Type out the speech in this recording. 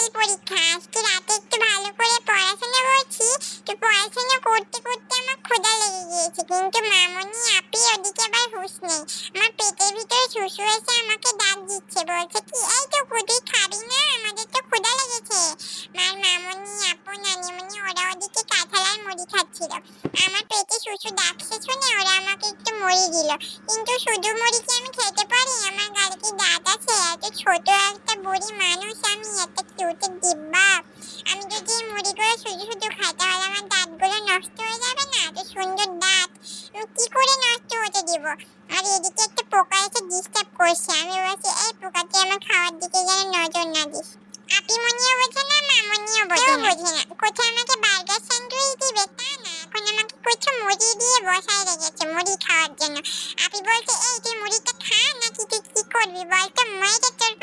Fail পরীক্ষা। আজকে রাতে একটু ভালো করে পড়াশোনা করছি। তো পড়াশোনা করতে করতে আমার ক্ষুধা লেগে গিয়েছে, কিন্তু মামনি আপি ওদিকে আবার হুঁশ নেই। আমার পেটের ভিতরে শুশু এসে আমাকে ডাক দিচ্ছে, বলছে কি এই তো তুই খাবি না, আমাদের তো ক্ষুধা লেগেছে। মামনি আপু নানিমণি ওরা ওদিকে কাঁঠাল আর মুড়ি খাচ্ছিল। আমার পেটে শুশু ডাকছে শুনে ওরা আমাকে একটু মুড়ি দিল, কিন্তু শুধু মুড়ি কি আমি খেতে পারি? আমার গালে কি দাঁত আছে? এত ছোট একটা বুড়ি মানুষ আমি, একটা কিউট ডিব্বা। আমি যদি এই মুড়িগুলো শুধু শুধু খাই তাহলে আমার দাঁতগুলো নষ্ট হয়ে যাবে না? এত সুন্দর দাঁত আমি কি করে নষ্ট হতে দিব? আর এদিকে একটা পোকা এসে ডিস্টার্ব করছে। আমি বলছি এই পোকাটি আমার খাওয়ার দিকে যেন নজর না দিস। আপি মনিও বোঝে না, মামনিও বোঝে না। কোথায় আমাকে বার্গার স্যান্ডউইচ দিবে তা না, এখন আমাকে কিছু মুড়ি দিয়ে বসায় রেখেছে মুড়ি খাওয়ার জন্য। আপি বলছে এই তুই মুড়িটা খা, নাকি তুই কি করবি বল তো, মেরে তোর